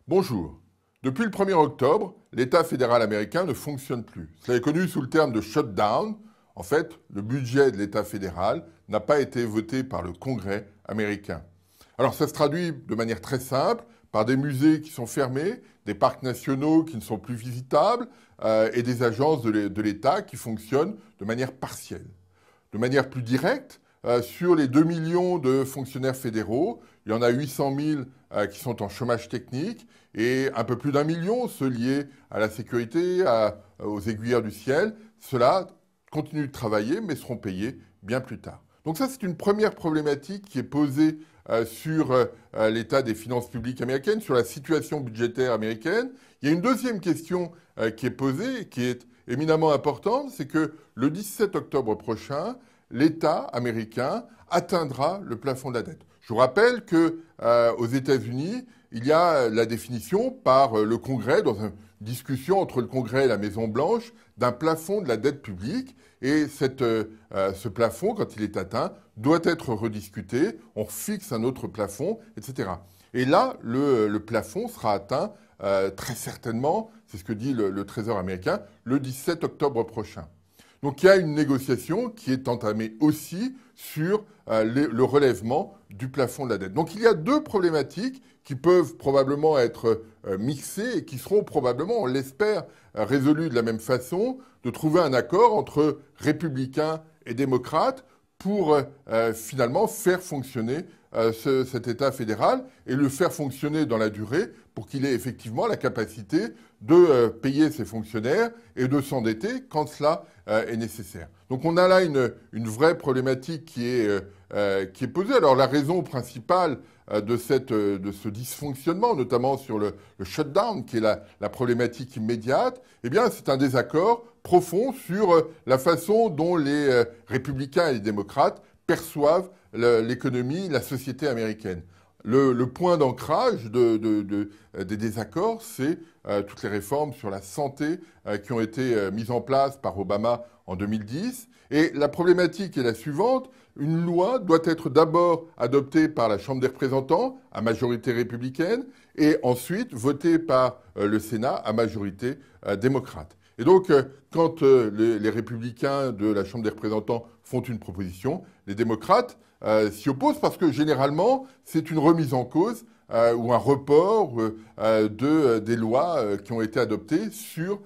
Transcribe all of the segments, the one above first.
Bonjour. Depuis le 1er octobre, l'État fédéral américain ne fonctionne plus. Cela est connu sous le terme de shutdown. En fait, le budget de l'État fédéral n'a pas été voté par le Congrès américain. Alors ça se traduit de manière très simple par des musées qui sont fermés, des parcs nationaux qui ne sont plus visitables et des agences de l'État qui fonctionnent de manière partielle. De manière plus directe, sur les 2 millions de fonctionnaires fédéraux, il y en a 800 000 qui sont en chômage technique et un peu plus d'1 million, ceux liés à la sécurité, aux aiguilleurs du ciel. Ceux-là continuent de travailler mais seront payés bien plus tard. Donc ça, c'est une première problématique qui est posée sur l'état des finances publiques américaines, sur la situation budgétaire américaine. Il y a une deuxième question qui est posée et qui est éminemment importante, c'est que le 17 octobre prochain, l'État américain atteindra le plafond de la dette. Je vous rappelle qu'aux États-Unis, il y a la définition par le Congrès, dans une discussion entre le Congrès et la Maison-Blanche, d'un plafond de la dette publique. Et ce plafond, quand il est atteint, doit être rediscuté. On fixe un autre plafond, etc. Et là, le plafond sera atteint très certainement, c'est ce que dit le Trésor américain, le 17 octobre prochain. Donc il y a une négociation qui est entamée aussi sur le relèvement du plafond de la dette. Donc il y a deux problématiques qui peuvent probablement être mixées et qui seront probablement, on l'espère, résolues de la même façon, de trouver un accord entre républicains et démocrates pour finalement faire fonctionner cet État fédéral et le faire fonctionner dans la durée pour qu'il ait effectivement la capacité de payer ses fonctionnaires et de s'endetter quand cela est nécessaire. Donc on a là une vraie problématique qui est posée. Alors la raison principale de ce dysfonctionnement, notamment sur le shutdown, qui est la problématique immédiate, eh bien c'est un désaccord profond sur la façon dont les républicains et les démocrates perçoivent l'économie, la société américaine. Le point d'ancrage des désaccords, c'est toutes les réformes sur la santé qui ont été mises en place par Obama en 2010. Et la problématique est la suivante. Une loi doit être d'abord adoptée par la Chambre des représentants à majorité républicaine et ensuite votée par le Sénat à majorité démocrate. Et donc, quand les républicains de la Chambre des représentants font une proposition, les démocrates s'y opposent parce que généralement, c'est une remise en cause ou un report des lois qui ont été adoptées sur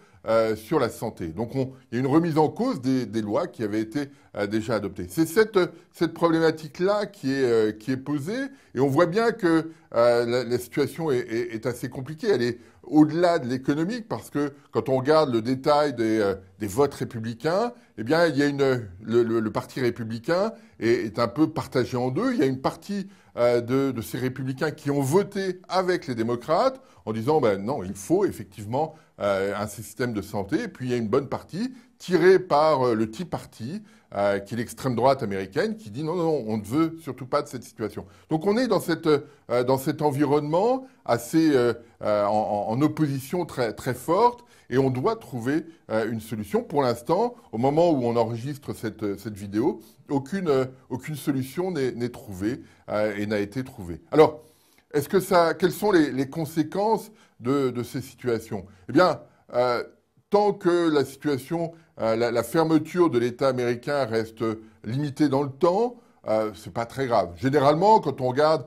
la santé. Donc il y a une remise en cause des lois qui avaient été déjà adoptées. C'est cette problématique-là qui est posée et on voit bien que la situation est assez compliquée. Elle est au-delà de l'économique parce que quand on regarde le détail des votes républicains, eh bien il y a le parti républicain est un peu partagé en deux. Il y a une partie de ces républicains qui ont voté avec les démocrates en disant ben non, il faut effectivement un système de santé. Et puis il y a une bonne partie tirée par le Tea Party, qui est l'extrême droite américaine, qui dit non, non, on ne veut surtout pas de cette situation. Donc on est dans cet environnement assez en opposition très, très forte et on doit trouver une solution. Pour l'instant, au moment où on enregistre cette vidéo, aucune solution n'est trouvée et n'a été trouvée. Alors, quelles sont les conséquences de ces situations? Eh bien, tant que la situation, la fermeture de l'État américain reste limitée dans le temps, c'est pas très grave. Généralement, quand on regarde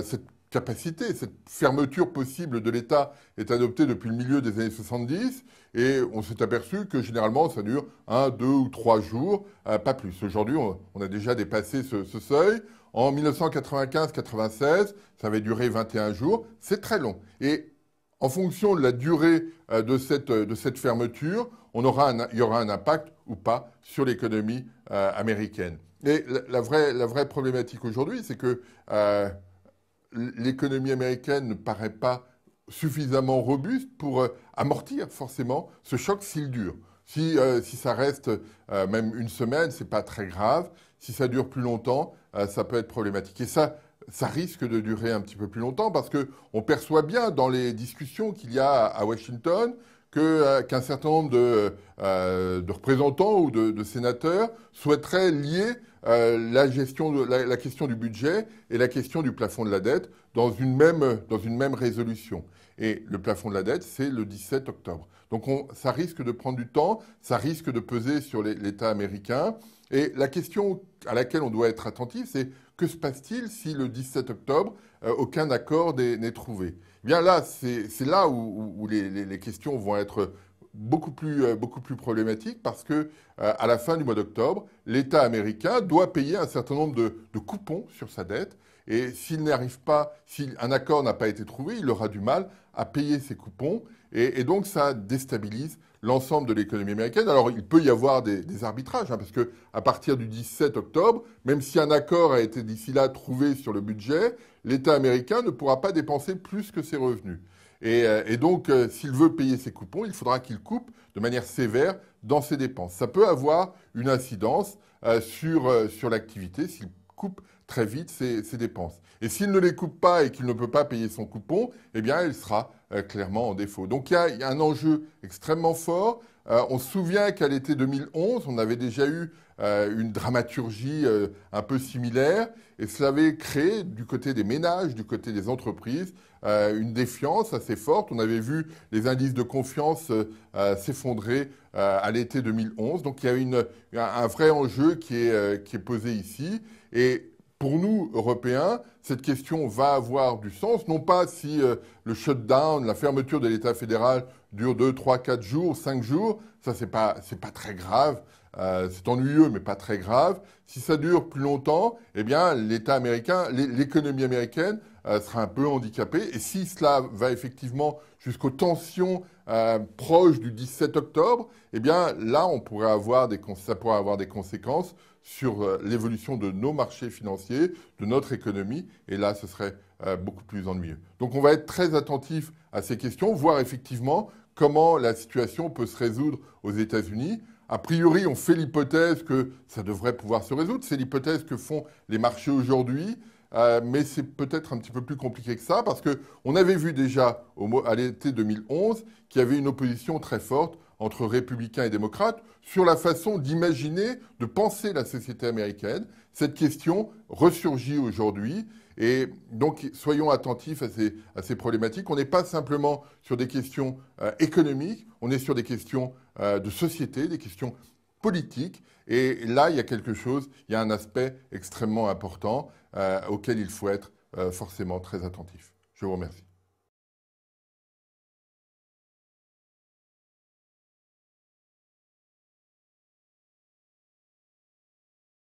cette capacité, cette fermeture possible de l'État est adoptée depuis le milieu des années 70 et on s'est aperçu que généralement ça dure 1, 2 ou 3 jours, pas plus. Aujourd'hui, on a déjà dépassé ce seuil. En 1995-96, ça avait duré 21 jours. C'est très long. Et en fonction de la durée de cette fermeture, il y aura un impact ou pas sur l'économie américaine. Et la vraie problématique aujourd'hui, c'est que l'économie américaine ne paraît pas suffisamment robuste pour amortir forcément ce choc s'il dure. Si ça reste même une semaine, c'est pas très grave. Si ça dure plus longtemps, ça peut être problématique. Et ça risque de durer un petit peu plus longtemps parce qu'on perçoit bien dans les discussions qu'il y a à Washington qu'un certain nombre de représentants ou de sénateurs souhaiteraient lier la question du budget et la question du plafond de la dette dans une même résolution. Et le plafond de la dette, c'est le 17 octobre. Donc ça risque de prendre du temps, ça risque de peser sur l'État américain. Et la question à laquelle on doit être attentif, c'est que se passe-t-il si le 17 octobre, aucun accord n'est trouvé? Eh bien là, c'est là où les questions vont être beaucoup plus problématiques parce que à la fin du mois d'octobre, l'État américain doit payer un certain nombre de coupons sur sa dette. Et s'il n'arrive pas, si un accord n'a pas été trouvé, il aura du mal à payer ces coupons. Et donc, ça déstabilise l'ensemble de l'économie américaine. Alors, il peut y avoir des arbitrages, hein, parce qu'à partir du 17 octobre, même si un accord a été d'ici là trouvé sur le budget, l'État américain ne pourra pas dépenser plus que ses revenus. Et donc, s'il veut payer ses coupons, il faudra qu'il coupe de manière sévère dans ses dépenses. Ça peut avoir une incidence sur l'activité s'il coupe très vite ses dépenses. Et s'il ne les coupe pas et qu'il ne peut pas payer son coupon, eh bien, il sera clairement en défaut. Donc, il y a un enjeu extrêmement fort. On se souvient qu'à l'été 2011, on avait déjà eu une dramaturgie un peu similaire et cela avait créé du côté des ménages, du côté des entreprises, une défiance assez forte. On avait vu les indices de confiance s'effondrer à l'été 2011. Donc il y a un vrai enjeu qui est posé ici. Et pour nous, Européens, cette question va avoir du sens, non pas si le shutdown, la fermeture de l'État fédéral dure 2, 3, 4 jours, 5 jours, ça c'est pas très grave, c'est ennuyeux mais pas très grave. Si ça dure plus longtemps, eh bien l'État américain, l'économie américaine sera un peu handicapée. Et si cela va effectivement jusqu'aux tensions proches du 17 octobre, eh bien là ça pourrait avoir des conséquences sur l'évolution de nos marchés financiers, de notre économie, et là, ce serait beaucoup plus ennuyeux. Donc, on va être très attentif à ces questions, voir effectivement comment la situation peut se résoudre aux États-Unis. A priori, on fait l'hypothèse que ça devrait pouvoir se résoudre. C'est l'hypothèse que font les marchés aujourd'hui, mais c'est peut-être un petit peu plus compliqué que ça, parce qu'on avait vu déjà à l'été 2011 qu'il y avait une opposition très forte entre républicains et démocrates sur la façon d'imaginer, de penser la société américaine. Cette question ressurgit aujourd'hui et donc soyons attentifs à ces problématiques. On n'est pas simplement sur des questions économiques, on est sur des questions de société, des questions politiques. Et là, il y a un aspect extrêmement important auquel il faut être forcément très attentif. Je vous remercie.